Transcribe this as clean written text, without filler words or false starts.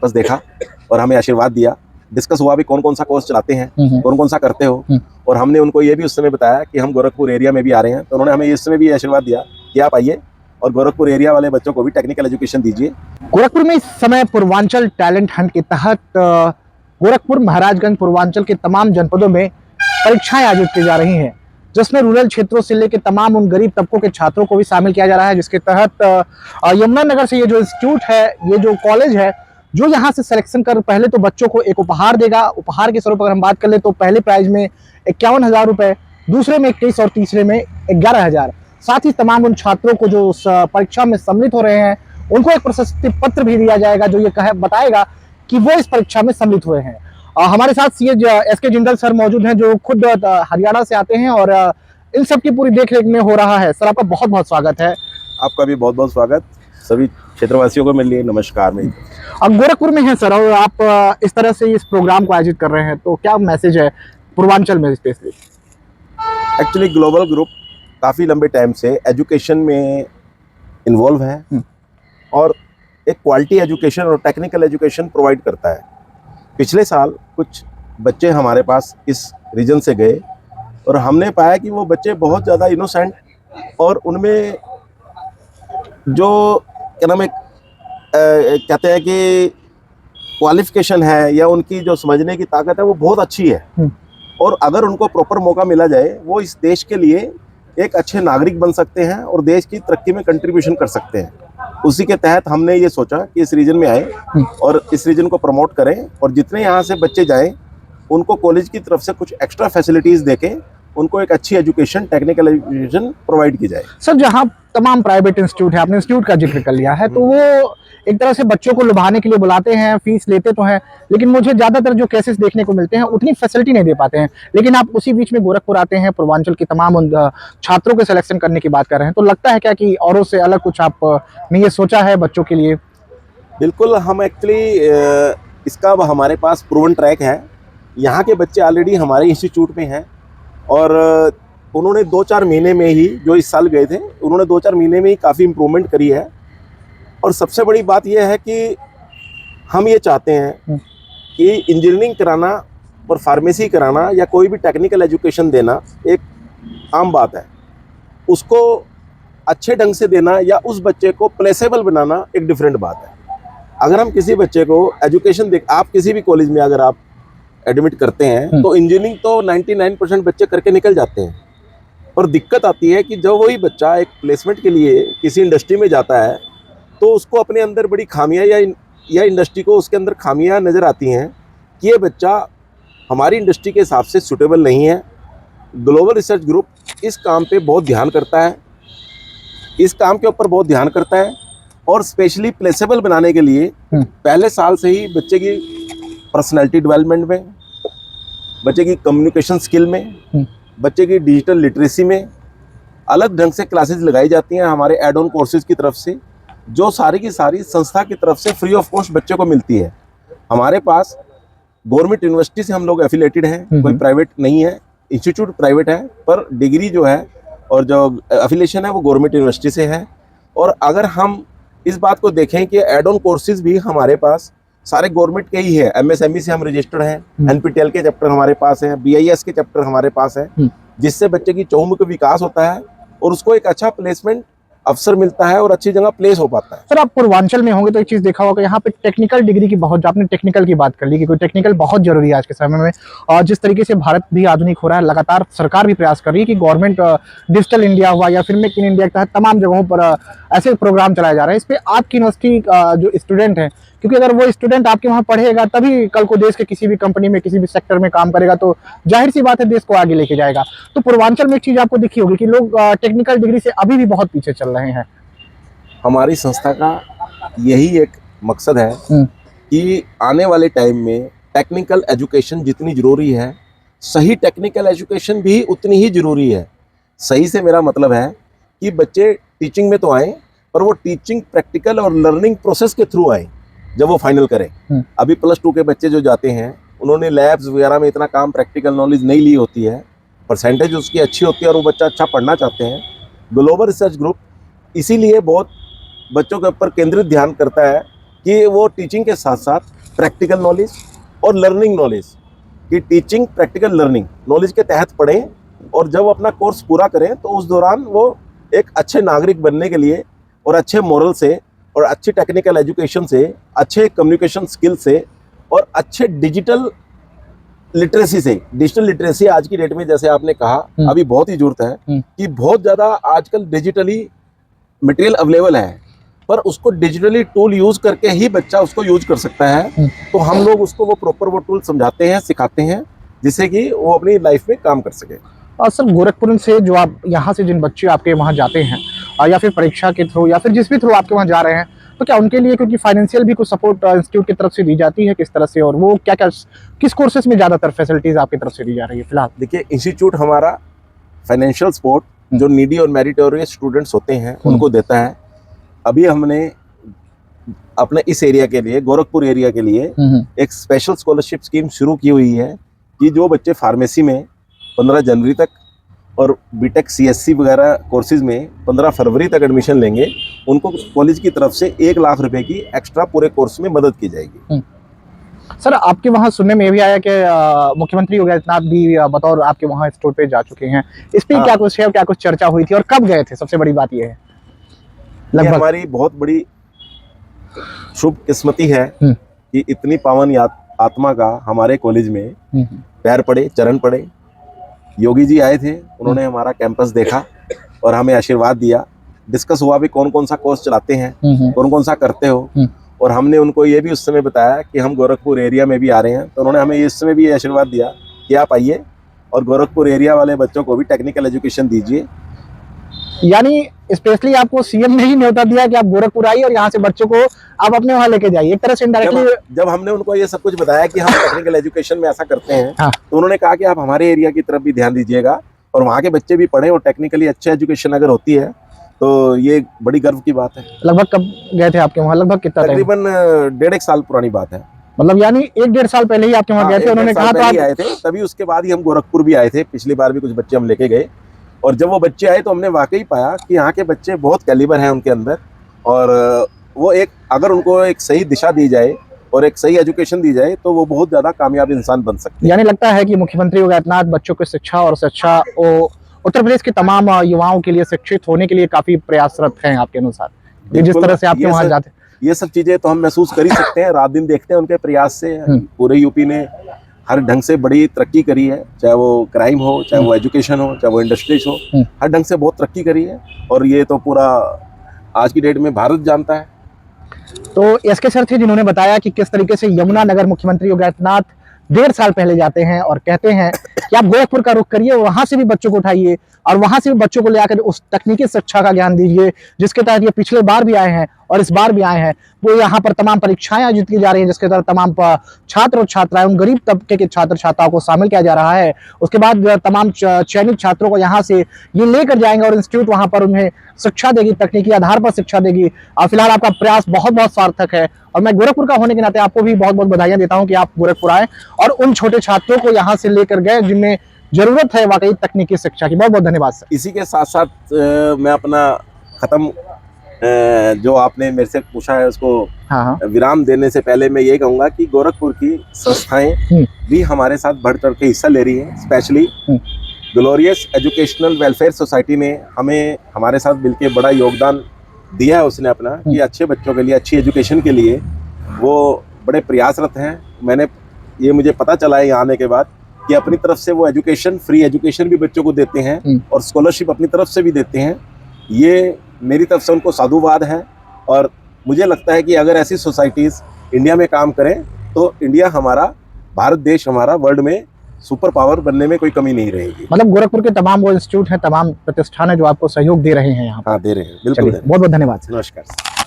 बस देखा और हमें आशीर्वाद दिया। डिस्कस हुआ भी कौन कौन सा कोर्स चलाते हैं, कौन कौन सा करते हो, और हमने उनको ये भी उस समय बताया कि हम गोरखपुर एरिया में भी आ रहे हैं। तो उन्होंने हमें इस समय भी आशीर्वाद दिया कि आप आइए और गोरखपुर एरिया वाले बच्चों को भी टेक्निकल एजुकेशन दीजिए। गोरखपुर में इस समय पूर्वांचल टैलेंट हंट के तहत गोरखपुर, महाराजगंज, पूर्वांचल के तमाम जनपदों में परीक्षाएं आयोजित की जा रही हैं, जिसमें रूरल क्षेत्रों से लेकर तमाम उन गरीब तबकों के छात्रों को भी शामिल किया जा रहा है। जिसके तहत यमुनानगर से ये जो इंस्टीट्यूट है, ये जो कॉलेज है, जो यहाँ से सिलेक्शन कर पहले तो बच्चों को एक उपहार देगा। उपहार के स्वरूप अगर हम बात कर ले तो पहले प्राइज में 51,000 रुपए, दूसरे में 21 और तीसरे में 11,000। साथ ही तमाम उन छात्रों को जो उस परीक्षा में सम्मिलित हो रहे हैं उनको एक प्रशस्ति पत्र भी दिया जाएगा, जो ये बताएगा कि वो इस परीक्षा में सम्मिलित हुए हैं। हमारे साथ सीए एसके जिंदल सर मौजूद हैं, जो खुद हरियाणा से आते हैं और इन सब की पूरी देखरेख में हो रहा है। सर, आपका बहुत बहुत स्वागत है। आपका भी बहुत बहुत स्वागत। सभी क्षेत्रवासियों को मेरे लिए नमस्कार। में अब गोरखपुर में है सर, और आप इस तरह से इस प्रोग्राम को आयोजित कर रहे हैं, तो क्या मैसेज है पूर्वांचल में स्पेशली? एक्चुअली ग्लोबल ग्रुप काफ़ी लंबे टाइम से एजुकेशन में इन्वॉल्व है और एक क्वालिटी एजुकेशन और टेक्निकल एजुकेशन प्रोवाइड करता है। पिछले साल कुछ बच्चे हमारे पास इस रीजन से गए और हमने पाया कि वो बच्चे बहुत ज़्यादा इनोसेंट और उनमें जो क्या नाम है कहते हैं कि क्वालिफिकेशन है या उनकी जो समझने की ताकत है वो बहुत अच्छी है। और अगर उनको प्रॉपर मौका मिला जाए वो इस देश के लिए एक अच्छे नागरिक बन सकते हैं और देश की तरक्की में कंट्रीब्यूशन कर सकते हैं। उसी के तहत हमने ये सोचा कि इस रीजन में आए और इस रीजन को प्रमोट करें, और जितने यहाँ से बच्चे जाएं उनको कॉलेज की तरफ से कुछ एक्स्ट्रा फैसिलिटीज़ देके उनको एक अच्छी एजुकेशन, टेक्निकल एजुकेशन प्रोवाइड की जाए। सर, जहाँ तमाम प्राइवेट इंस्टीट्यूट है, आपने इंस्टीट्यूट का जिक्र कर लिया है, तो वो एक तरह से बच्चों को लुभाने के लिए बुलाते हैं, फीस लेते तो हैं, लेकिन मुझे ज्यादातर जो केसेस देखने को मिलते हैं उतनी फैसिलिटी नहीं दे पाते हैं। लेकिन आप उसी बीच में गोरखपुर आते हैं, पूर्वांचल के तमाम छात्रों के सिलेक्शन करने की बात कर रहे हैं, तो लगता है क्या कि औरों से अलग कुछ आपने ये सोचा है बच्चों के लिए? बिल्कुल, हम एक्चुअली इसका हमारे पास प्रूवन ट्रैक है। यहाँ के बच्चे ऑलरेडी हमारे इंस्टीट्यूट में हैं और उन्होंने 2-4 महीने में ही, जो इस साल गए थे, उन्होंने 2-4 महीने में ही काफ़ी इम्प्रूवमेंट करी है। और सबसे बड़ी बात यह है कि हम ये चाहते हैं कि इंजीनियरिंग कराना और फार्मेसी कराना या कोई भी टेक्निकल एजुकेशन देना एक आम बात है, उसको अच्छे ढंग से देना या उस बच्चे को प्लेसेबल बनाना एक डिफरेंट बात है। अगर हम किसी बच्चे को एजुकेशन आप किसी भी कॉलेज में अगर आप एडमिट करते हैं तो इंजीनियरिंग तो 99% बच्चे करके निकल जाते हैं, और दिक्कत आती है कि जब वही बच्चा एक प्लेसमेंट के लिए किसी इंडस्ट्री में जाता है तो उसको अपने अंदर बड़ी खामियां या इंडस्ट्री को उसके अंदर खामियां नज़र आती हैं कि ये बच्चा हमारी इंडस्ट्री के हिसाब से सूटेबल नहीं है। ग्लोबल रिसर्च ग्रुप इस काम पे बहुत ध्यान करता है, इस काम के ऊपर बहुत ध्यान करता है, और स्पेशली प्लेसेबल बनाने के लिए पहले साल से ही बच्चे की पर्सनैलिटी डेवलपमेंट में, बच्चे की कम्युनिकेशन स्किल में, बच्चे की डिजिटल लिटरेसी में अलग ढंग से क्लासेस लगाई जाती हैं हमारे एड ऑन कोर्सेज की तरफ से, जो सारी की सारी संस्था की तरफ से फ्री ऑफ कॉस्ट बच्चे को मिलती है। हमारे पास गवर्नमेंट यूनिवर्सिटी से हम लोग एफिलेटेड हैं, कोई प्राइवेट नहीं है, इंस्टीट्यूट प्राइवेट है, पर डिग्री जो है और जो एफिलेशन है वो गवर्नमेंट यूनिवर्सिटी से है। और अगर हम इस बात को देखें कि एड ऑन कोर्सेज भी हमारे पास सारे गवर्नमेंट के ही है। एमएसएमई से हम रजिस्टर्ड हैं, एनपीटीएल के चैप्टर हमारे पास है, बीआईएस के चैप्टर हमारे पास है, जिससे बच्चे की चहुमुखी विकास होता है और उसको एक अच्छा प्लेसमेंट अवसर मिलता है और अच्छी जगह प्लेस हो पाता है। सर, आप पूर्वांचल में होंगे तो एक चीज देखा होगा, यहाँ पे टेक्निकल डिग्री की बहुत, आपने टेक्निकल की बात कर ली कि कोई टेक्निकल बहुत जरूरी है आज के समय में। और जिस तरीके से भारत भी आधुनिक हो रहा है, लगातार सरकार भी प्रयास कर रही है कि गवर्नमेंट डिजिटल इंडिया हुआ या फिर मेक इन इंडिया के तहत तमाम जगहों पर ऐसे प्रोग्राम चलाए जा रहे हैं। इस पे आपकी यूनिवर्सिटी जो स्टूडेंट है, क्योंकि अगर वो स्टूडेंट आपके वहाँ पढ़ेगा तभी कल को देश के किसी भी कंपनी में, किसी भी सेक्टर में काम करेगा, तो जाहिर सी बात है देश को आगे लेके जाएगा। तो पूर्वांचल में एक चीज आपको दिखी होगी कि लोग टेक्निकल डिग्री से अभी भी बहुत पीछे चल रहे हैं। हमारी संस्था का यही एक मकसद है कि आने वाले टाइम में टेक्निकल एजुकेशन जितनी ज़रूरी है, सही टेक्निकल एजुकेशन भी उतनी ही ज़रूरी है। सही से मेरा मतलब है कि बच्चे टीचिंग में तो आएँ, पर वो टीचिंग प्रैक्टिकल और लर्निंग प्रोसेस के थ्रू आए जब वो फाइनल करें। अभी +2 के बच्चे जो जाते हैं उन्होंने लैब्स वगैरह में इतना काम, प्रैक्टिकल नॉलेज नहीं ली होती है, परसेंटेज उसकी अच्छी होती है और वो बच्चा अच्छा पढ़ना चाहते हैं। ग्लोबल रिसर्च ग्रुप इसीलिए बहुत बच्चों के ऊपर केंद्रित ध्यान करता है कि वो टीचिंग के साथ साथ प्रैक्टिकल नॉलेज और लर्निंग नॉलेज कि टीचिंग प्रैक्टिकल लर्निंग नॉलेज के तहत पढ़ें, और जब अपना कोर्स पूरा करें तो उस दौरान वो एक अच्छे नागरिक बनने के लिए और अच्छे मोरल से और अच्छी टेक्निकल एजुकेशन से, अच्छे कम्युनिकेशन स्किल से और अच्छे डिजिटल लिटरेसी से, डिजिटल लिटरेसी आज की डेट में जैसे आपने कहा अभी बहुत ही जरूरत है कि बहुत ज़्यादा आजकल डिजिटली मटेरियल अवेलेबल है, पर उसको डिजिटली टूल यूज करके ही बच्चा उसको यूज कर सकता है। तो हम लोग उसको वो प्रॉपर वो टूल समझाते हैं, सिखाते हैं, जिससे कि वो अपनी लाइफ में काम कर सके। और सर गोरखपुर से जो आप यहाँ से जिन बच्चे आपके वहाँ जाते हैं या फिर परीक्षा के थ्रू या फिर जिस भी थ्रू आपके वहाँ जा रहे हैं, तो क्या उनके लिए क्योंकि फाइनेंशियल भी कुछ सपोर्ट इंस्टीट्यूट की तरफ से दी जाती है किस तरह से, और वो क्या क्या किस कोर्सेज में ज़्यादातर फैसिलिटीज आपकी तरफ से दी जा रही है फिलहाल? देखिए, इंस्टीट्यूट हमारा फाइनेंशियल सपोर्ट जो नीडी और मेरिटोरियस स्टूडेंट्स होते हैं उनको देता है। अभी हमने अपने इस एरिया के लिए, गोरखपुर एरिया के लिए एक स्पेशल स्कॉलरशिप स्कीम शुरू की हुई है कि जो बच्चे फार्मेसी में 15 जनवरी तक और बीटेक सीएससी वगैरह कोर्सेज में 15 फरवरी तक एडमिशन लेंगे, उनको कॉलेज की तरफ से 1 लाख रुपए की एक्स्ट्रा पूरे कोर्स में मदद की जाएगी। सर आपके वहाँ सुनने में भी आया कि मुख्यमंत्री योगी आदित्यनाथ भी बतौर आपके वहाँ स्टोर पे जा चुके हैं, इस पे क्या कुछ है, क्या कुछ चर्चा हुई थी और कब गए थे? सबसे बड़ी बात ये है, ये हमारी बहुत बड़ी शुभ किस्मती है कि इतनी पावन आत्मा का हमारे कॉलेज में पैर पड़े, चरण पड़े। योगी जी आए थे, उन्होंने हमारा कैंपस देखा और हमें आशीर्वाद दिया। डिस्कस हुआ भी कौन कौन सा कोर्स चलाते हैं, कौन कौन सा करते हो, और हमने उनको ये भी उस समय बताया कि हम गोरखपुर एरिया में भी आ रहे हैं, तो उन्होंने हमें इस समय भी ये आशीर्वाद दिया कि आप आइए और गोरखपुर एरिया वाले बच्चों को भी टेक्निकल एजुकेशन दीजिए। यानी स्पेशली आपको सीएम ने ही न्योता दिया कि आप गोरखपुर आइए और यहाँ से बच्चों को आप अपने वहाँ लेके जाइए, एक तरह से इनडायरेक्टली। जब हमने उनको ये सब कुछ बताया कि हम टेक्निकल एजुकेशन में ऐसा करते हैं, तो उन्होंने कहा कि आप हमारे एरिया की तरफ भी ध्यान दीजिएगा और वहाँ के बच्चे भी पढ़ें, और टेक्निकली अच्छी एजुकेशन अगर होती है तो ये बड़ी गर्व की बात है। लगभग कब गए थे आपके वहाँ? लगभग कितना? तकरीबन 1.5 साल पुरानी बात है। मतलब यानी 1-1.5 साल पहले ही आपके वहाँ गए थे, उन्होंने कहा तो आप आए थे, तभी उसके बाद ही हम गोरखपुर भी आए थे। पिछली बार भी कुछ बच्चे हम लेके गए, और जब वो बच्चे आए तो हमने वाकई पाया कि यहाँ के बच्चे बहुत कैलिबर हैं उनके अंदर, और वो एक अगर उनको एक सही दिशा दी जाए और एक सही एजुकेशन दी जाए तो वो बहुत ज्यादा कामयाब इंसान बन सकते हैं। यानी लगता है कि मुख्यमंत्री योगी आदित्यनाथ बच्चों की शिक्षा और शिक्षा उत्तर प्रदेश के तमाम युवाओं के लिए शिक्षित होने के लिए काफी प्रयासरत हैं आपके अनुसार, जिस तरह से आपके वहाँ जाते। ये सब चीजें तो हम महसूस कर ही सकते हैं, रात दिन देखते हैं उनके प्रयास से। पूरे यूपी ने हर ढंग से बड़ी तरक्की करी है, चाहे वो क्राइम हो, चाहे वो एजुकेशन हो, चाहे वो इंडस्ट्रीज हो, हर ढंग से बहुत तरक्की करी है, और ये तो पूरा आज की डेट में भारत जानता है। तो एसके सर थे जिन्होंने बताया कि किस तरीके से यमुनानगर मुख्यमंत्री योगी आदित्यनाथ 1.5 साल पहले जाते हैं और कहते हैं कि आप गोरखपुर का रुख करिए, वहां से भी बच्चों को उठाइए और वहां से भी बच्चों को ले आकर उस तकनीकी शिक्षा का ज्ञान दीजिए जिसके तहत ये पिछले बार भी आए हैं और इस बार भी आए हैं। वो यहाँ पर तमाम परीक्षाएं आयोजित की जा रही हैं जिसके तहत तमाम छात्र और छात्राएं, उन गरीब तबके के छात्र छात्राओं को शामिल किया जा रहा है। उसके बाद तमाम चयनित छात्रों को यहाँ से ये लेकर जाएंगे और इंस्टीट्यूट वहाँ पर उन्हें शिक्षा देगी, तकनीकी आधार पर शिक्षा देगी। फिलहाल आपका प्रयास बहुत बहुत सार्थक है और मैं गोरखपुर का होने के नाते आपको भी बहुत बहुत बधाइयां देता हूं कि आप गोरखपुर आए और उन छोटे छात्रों को यहाँ से लेकर गए जिनमें जरूरत है वाकई तकनीकी शिक्षा की। बहुत बहुत धन्यवाद सर। इसी के साथ साथ मैं अपना खत्म जो आपने मेरे से पूछा है उसको विराम देने से पहले मैं ये कहूंगा कि गोरखपुर की संस्थाएं भी हमारे साथ बढ़ चढ़ के हिस्सा ले रही हैं। Specially glorious educational welfare society ने हमें हमारे साथ मिलकर बड़ा योगदान दिया है उसने अपना, कि अच्छे बच्चों के लिए, अच्छी एजुकेशन के लिए वो बड़े प्रयासरत हैं। ये मुझे पता चला है यहाँ आने के बाद कि अपनी तरफ से वो एजुकेशन, फ्री एजुकेशन भी बच्चों को देते हैं और स्कॉलरशिप अपनी तरफ से भी देते हैं। ये मेरी तरफ से उनको साधुवाद है और मुझे लगता है कि अगर ऐसी सोसाइटीज़ इंडिया में काम करें तो इंडिया हमारा, भारत देश हमारा वर्ल्ड में सुपर पावर बनने में कोई कमी नहीं रहेगी। मतलब गोरखपुर के तमाम वो इंस्टीट्यूट हैं, तमाम प्रतिष्ठान है जो आपको सहयोग दे रहे हैं यहाँ। हाँ, दे रहे हैं, बिल्कुल। बहुत बहुत धन्यवाद। नमस्कार।